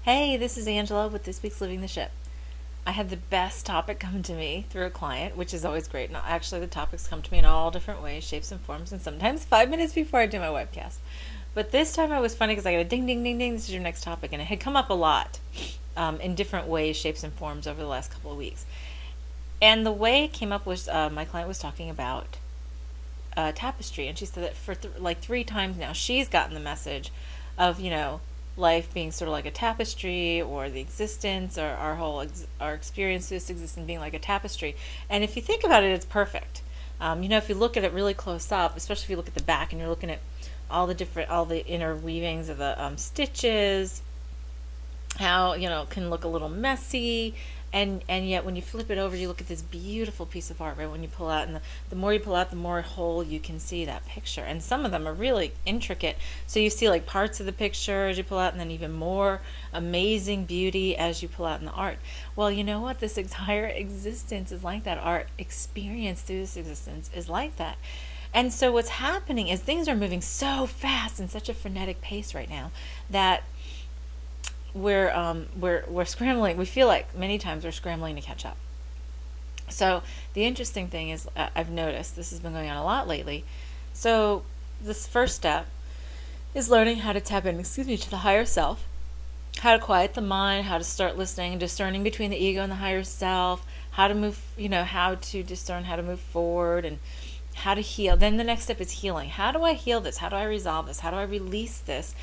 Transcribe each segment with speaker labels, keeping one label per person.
Speaker 1: Hey, this is Angela with this week's Living the Ship. I had the best topic come to me through a client, which is always great. And actually, the topics come to me in all different ways, shapes, and forms, and sometimes 5 minutes before I do my webcast. But this time it was funny because I got a ding, ding, ding, ding. This is your next topic. And it had come up a lot in different ways, shapes, and forms over the last couple of weeks. And the way it came up was my client was talking about Tapestry. And she said that for like 3 times now, she's gotten the message of, life being sort of like a tapestry, or the existence, or our experience through this existence being like a tapestry. And if you think about it, it's perfect. If you look at it really close up, especially if you look at the back and you're looking at all the interweavings of the stitches, how it can look a little messy, and yet when you flip it over, you look at this beautiful piece of art, right? When you pull out, and the more you pull out, the more whole you can see that picture. And some of them are really intricate, so you see like parts of the picture as you pull out, and then even more amazing beauty as you pull out in the art. Well, you know what? This entire existence is like that. Our experience through this existence is like that. And so what's happening is things are moving so fast in such a frenetic pace right now that we're scrambling. We feel like many times we're scrambling to catch up. So the interesting thing is, I've noticed this has been going on a lot lately. So this first step is learning how to tap in, to the higher self, how to quiet the mind, how to start listening and discerning between the ego and the higher self, how to move, how to discern, how to move forward, and how to heal. Then the next step is healing. How do I heal this? How do I resolve this? How do I release this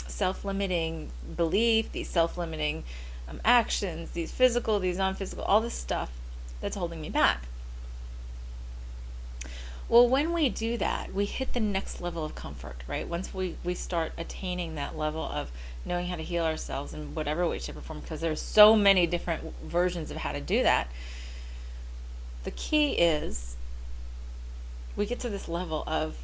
Speaker 1: self-limiting belief, these self-limiting actions, these physical, these non-physical, all this stuff that's holding me back? Well, when we do that, we hit the next level of comfort, right? Once we start attaining that level of knowing how to heal ourselves in whatever way, shape, or form, because there's so many different versions of how to do that, the key is we get to this level of,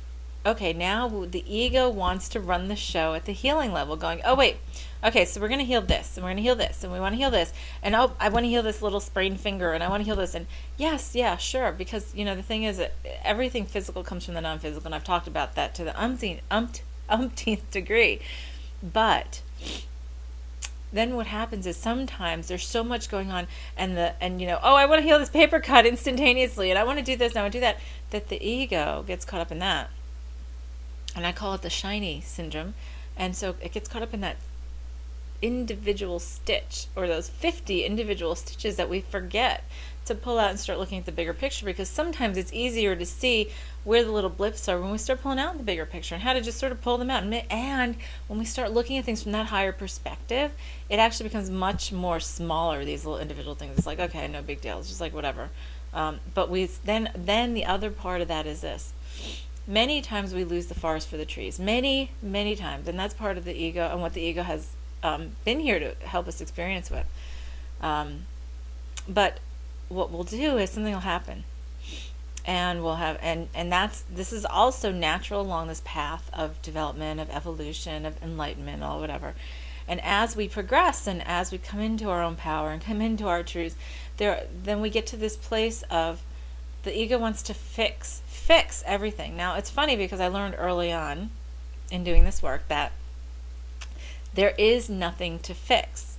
Speaker 1: okay, now the ego wants to run the show at the healing level, going, oh, wait, okay, so we're going to heal this, and we're going to heal this, and we want to heal this, and oh, I want to heal this little sprained finger, and I want to heal this, and yes, yeah, sure, because, the thing is that everything physical comes from the non-physical, and I've talked about that to the umpteenth degree. But then what happens is sometimes there's so much going on, oh, I want to heal this paper cut instantaneously, and I want to do this, and I want to do that, that the ego gets caught up in that. And I call it the shiny syndrome. And so it gets caught up in that individual stitch, or those 50 individual stitches that we forget to pull out and start looking at the bigger picture, because sometimes it's easier to see where the little blips are when we start pulling out the bigger picture, and how to just sort of pull them out. And when we start looking at things from that higher perspective, it actually becomes much more smaller, these little individual things. It's like, okay, no big deal. It's just like whatever. But then the other part of that is this. Many times we lose the forest for the trees. Many, many times. And that's part of the ego and what the ego has been here to help us experience with. But what we'll do is something will happen. And we'll have, and this is also natural along this path of development, of evolution, of enlightenment, all whatever. And as we progress, and as we come into our own power and come into our truths, then we get to this place of the ego wants to fix everything. Now, it's funny because I learned early on in doing this work that there is nothing to fix.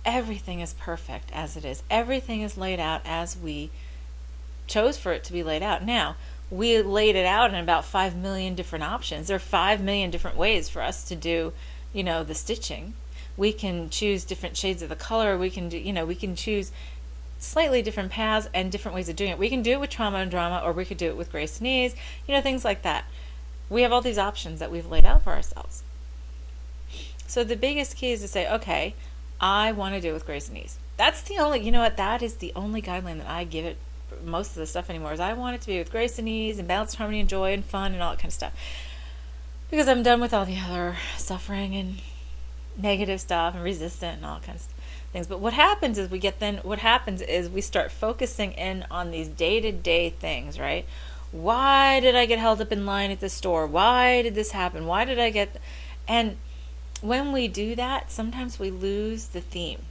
Speaker 1: Everything is perfect as it is. Everything is laid out as we chose for it to be laid out. Now, we laid it out in about 5 million different options. There are 5 million different ways for us to do, the stitching. We can choose different shades of the color. We can do, we can choose slightly different paths and different ways of doing it. We can do it with trauma and drama, or we could do it with grace and ease, things like that. We have all these options that we've laid out for ourselves. So the biggest key is to say, okay, I want to do it with grace and ease. That's the only, that is the only guideline that I give it most of the stuff anymore, is I want it to be with grace and ease and balance, harmony, and joy and fun and all that kind of stuff. Because I'm done with all the other suffering and negative stuff and resistant and all kinds of things. But what happens is we start focusing in on these day-to-day things, right? Why did I get held up in line at the store? Why did this happen? Why did I get... And when we do that, sometimes we lose the theme.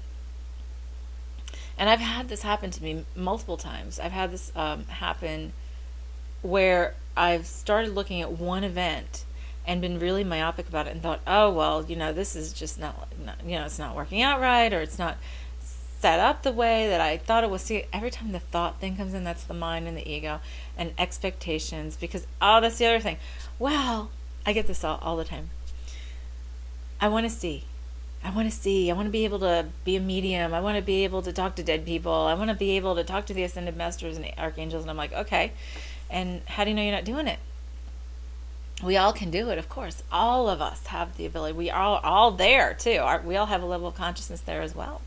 Speaker 1: And I've had this happen to me multiple times. I've had this happen where I've started looking at one event, and been really myopic about it and thought, oh, well, this is just not it's not working out right, or it's not set up the way that I thought it was. See, every time the thought thing comes in, that's the mind and the ego and expectations, because, that's the other thing. Well, I get this all the time. I want to see. I want to be able to be a medium. I want to be able to talk to dead people. I want to be able to talk to the ascended masters and archangels. And I'm like, okay. And how do you know you're not doing it? We all can do it, of course. All of us have the ability. We are all there, too. We all have a level of consciousness there as well.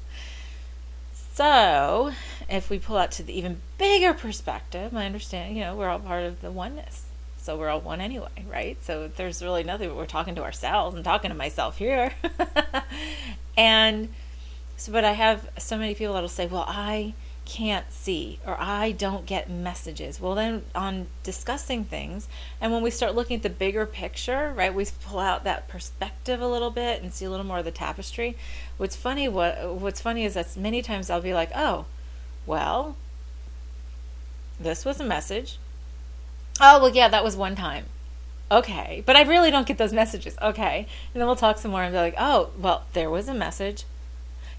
Speaker 1: So, if we pull out to the even bigger perspective, I understand, we're all part of the oneness. So we're all one anyway, right? So there's really nothing, but we're talking to ourselves. I'm talking to myself here. And so, but I have so many people that'll say, well, I can't see, or I don't get messages. Well, then on discussing things, and when we start looking at the bigger picture, right, we pull out that perspective a little bit and see a little more of the tapestry. What's funny is that many times I'll be like, oh, well, this was a message. Oh, well, yeah, that was one time. Okay, but I really don't get those messages. Okay, and then we'll talk some more and be like, oh, well, there was a message.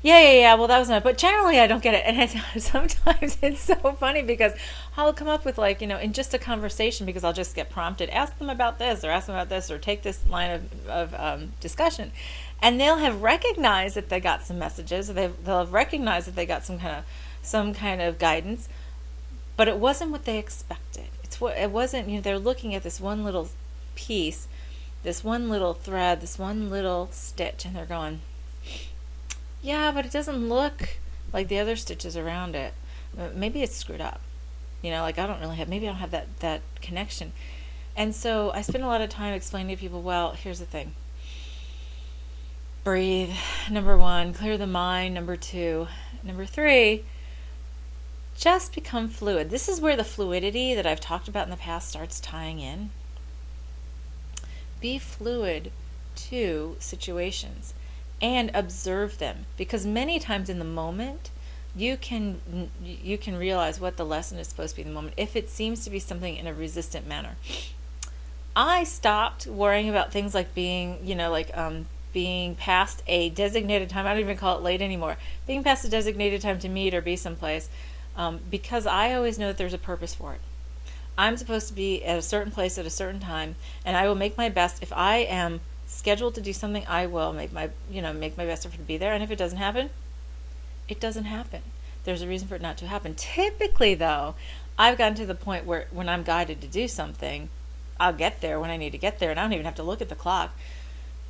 Speaker 1: Yeah, well, that was not, but generally I don't get it. And sometimes it's so funny because I'll come up with in just a conversation, because I'll just get prompted, ask them about this, or take this line of discussion. And they'll have recognized that they got some messages, or they'll have recognized that they got some kind of guidance, but it wasn't what they expected. It wasn't, they're looking at this one little piece, this one little thread, this one little stitch, and they're going, yeah, but it doesn't look like the other stitches around it. Maybe it's screwed up. I don't have that connection. And so I spend a lot of time explaining to people, well, here's the thing. Breathe, number 1. Clear the mind, number 2. Number 3, just become fluid. This is where the fluidity that I've talked about in the past starts tying in. Be fluid to situations and observe them, because many times in the moment you can realize what the lesson is supposed to be in the moment if it seems to be something in a resistant manner. I stopped worrying about things like being being past a designated time. I don't even call it late anymore. Being past a designated time to meet or be someplace, because I always know that there's a purpose for it. I'm supposed to be at a certain place at a certain time, and I will make my best. If I am scheduled to do something, I will make my best effort to be there. And if it doesn't happen, it doesn't happen. There's a reason for it not to happen. Typically, though, I've gotten to the point where when I'm guided to do something, I'll get there when I need to get there, and I don't even have to look at the clock.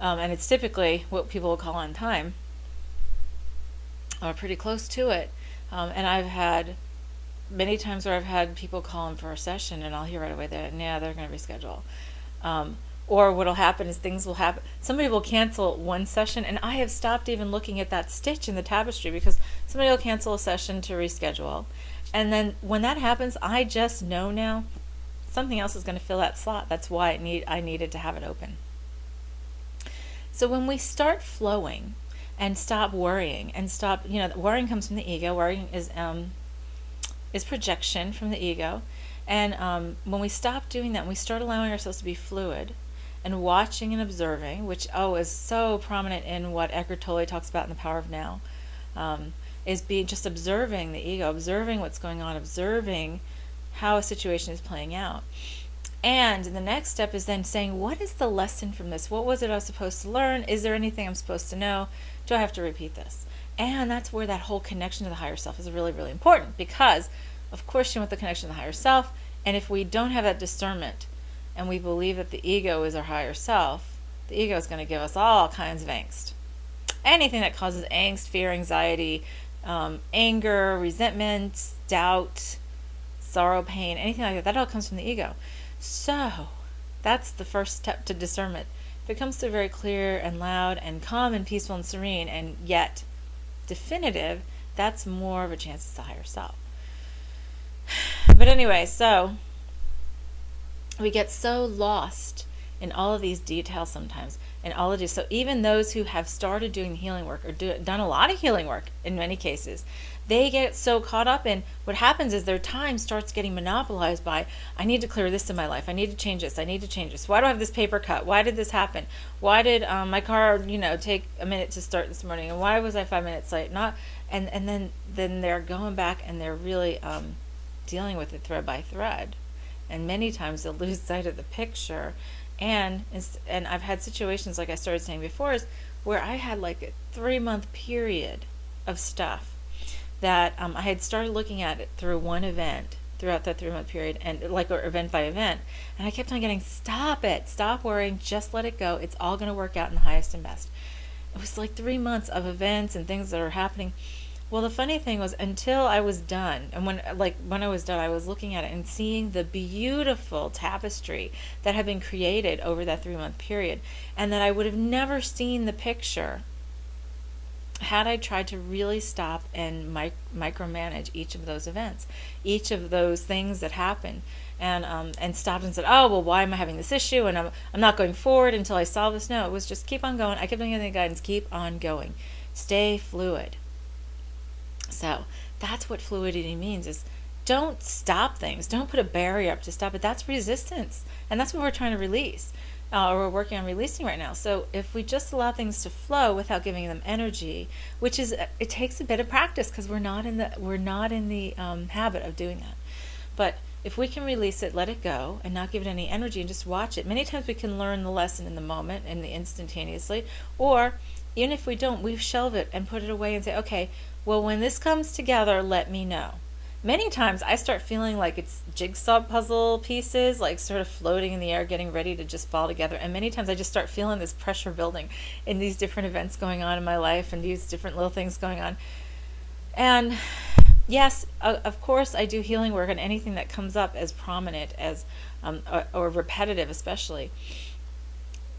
Speaker 1: And it's typically what people will call on time, or pretty close to it. And I've had many times where I've had people call in for a session, and I'll hear right away that, yeah, they're going to reschedule. Or what will happen is things will happen. Somebody will cancel one session, and I have stopped even looking at that stitch in the tapestry, because somebody will cancel a session to reschedule. And then when that happens, I just know now something else is going to fill that slot. That's why I needed to have it open. So when we start flowing and stop worrying and stop, worrying comes from the ego. Worrying is projection from the ego. And when we stop doing that, and we start allowing ourselves to be fluid and watching and observing, which is so prominent in what Eckhart Tolle talks about in The Power of Now, is just observing the ego, observing what's going on, observing how a situation is playing out. And the next step is then saying, what is the lesson from this? What was it I was supposed to learn? Is there anything I'm supposed to know? Do I have to repeat this? And that's where that whole connection to the higher self is really, really important, because of course you want the connection to the higher self. And if we don't have that discernment and we believe that the ego is our higher self, the ego is going to give us all kinds of angst. Anything that causes angst, fear, anxiety, anger, resentment, doubt, sorrow, pain, anything like that all comes from the ego. So that's the first step to discernment. If it comes through very clear and loud and calm and peaceful and serene and yet definitive, that's more of a chance it's the higher self. But anyway, so we get so lost in all of these details sometimes. and all it is. So even those who have started doing healing work or done a lot of healing work in many cases, they get so caught up in what happens is their time starts getting monopolized by, I need to clear this in my life. I need to change this. I need to change this. Why do I have this paper cut? Why did this happen? Why did my car, take a minute to start this morning? And why was I 5 minutes late? And then they're going back and they're really dealing with it thread by thread. And many times they'll lose sight of the picture. And I've had situations, like I started saying before, is where I had like a 3-month period of stuff that I had started looking at it through one event throughout that 3-month period, and or event by event. And I kept on getting, stop it, stop worrying, just let it go. It's all going to work out in the highest and best. It was like 3 months of events and things that are happening. Well, the funny thing was, until I was done, and when I was done, I was looking at it and seeing the beautiful tapestry that had been created over that 3-month period, and that I would have never seen the picture had I tried to really stop and micromanage each of those events, each of those things that happened, and stopped and said, oh, well, why am I having this issue? And I'm not going forward until I solve this. No, it was just keep on going. I kept giving the guidance, keep on going. Stay fluid. So that's what fluidity means, is don't stop things. Don't put a barrier up to stop it. That's resistance. And that's what we're trying to release. Or we're working on releasing right now. So if we just allow things to flow without giving them energy, which is, it takes a bit of practice, because we're not in the habit of doing that. But if we can release it, let it go, and not give it any energy, and just watch it. Many times we can learn the lesson in the moment and instantaneously, or even if we don't, we shelve it and put it away and say, okay, well, when this comes together, let me know. Many times I start feeling like it's jigsaw puzzle pieces, like sort of floating in the air, getting ready to just fall together. And many times I just start feeling this pressure building in these different events going on in my life and these different little things going on. And yes, of course I do healing work on anything that comes up as prominent as or repetitive especially.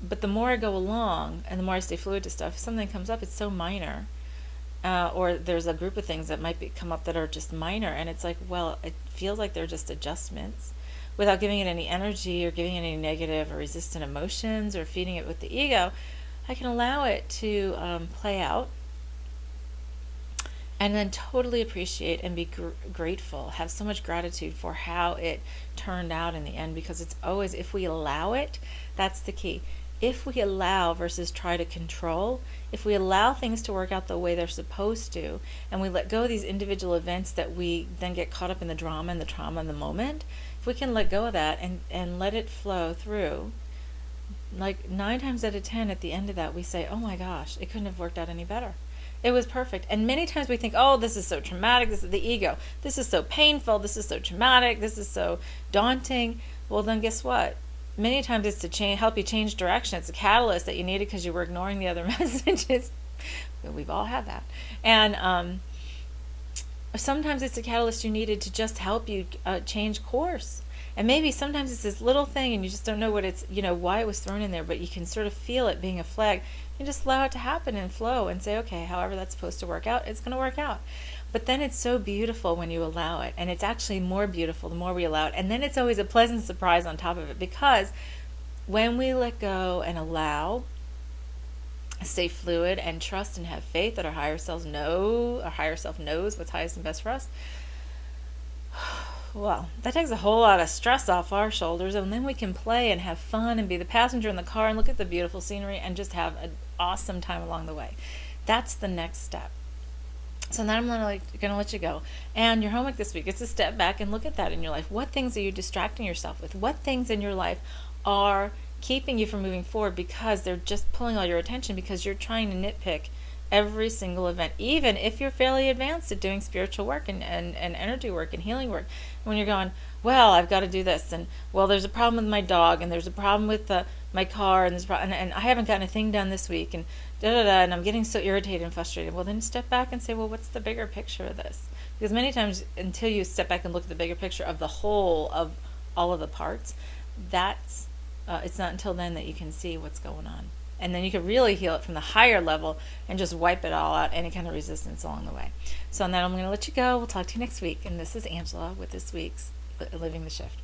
Speaker 1: But the more I go along and the more I stay fluid to stuff, if something comes up, it's so minor. Or there's a group of things that might come up that are just minor, and it's like, well, it feels like they're just adjustments, without giving it any energy or giving it any negative or resistant emotions or feeding it with the ego. I can allow it to play out, and then totally appreciate and be grateful, have so much gratitude for how it turned out in the end, because it's always, if we allow it, that's the key. If we allow versus try to control, if we allow things to work out the way they're supposed to, and we let go of these individual events that we then get caught up in the drama and the trauma in the moment, if we can let go of that and let it flow through, like 9 times out of 10 at the end of that, we say, oh my gosh, it couldn't have worked out any better. It was perfect. And many times we think, oh, this is so traumatic, this is the ego, this is so painful, this is so traumatic, this is so daunting. Well, then guess what? Many times it's to help you change direction. It's a catalyst that you needed because you were ignoring the other messages. We've all had that. And sometimes it's a catalyst you needed to just help you change course. And maybe sometimes it's this little thing and you just don't know what it's, why it was thrown in there, but you can sort of feel it being a flag. You just allow it to happen and flow and say, okay, however that's supposed to work out, it's going to work out. But then it's so beautiful when you allow it, and it's actually more beautiful the more we allow it. And then it's always a pleasant surprise on top of it, because when we let go and allow, stay fluid and trust and have faith that our higher self knows what's highest and best for us, well, that takes a whole lot of stress off our shoulders, and then we can play and have fun and be the passenger in the car and look at the beautiful scenery and just have an awesome time along the way. That's the next step. So then I'm going to let you go. And your homework this week is to step back and look at that in your life. What things are you distracting yourself with? What things in your life are keeping you from moving forward because they're just pulling all your attention, because you're trying to nitpick every single event, even if you're fairly advanced at doing spiritual work and energy work and healing work. When you're going, well, I've got to do this, and well, there's a problem with my dog, and there's a problem with my car, and and I haven't gotten a thing done this week, and and I'm getting so irritated and frustrated. Well, then step back and say, well, what's the bigger picture of this? Because many times, until you step back and look at the bigger picture of the whole of all of the parts, that's it's not until then that you can see what's going on. And then you can really heal it from the higher level and just wipe it all out, any kind of resistance along the way. So on that, I'm going to let you go. We'll talk to you next week. And this is Angela with this week's Living the Shift.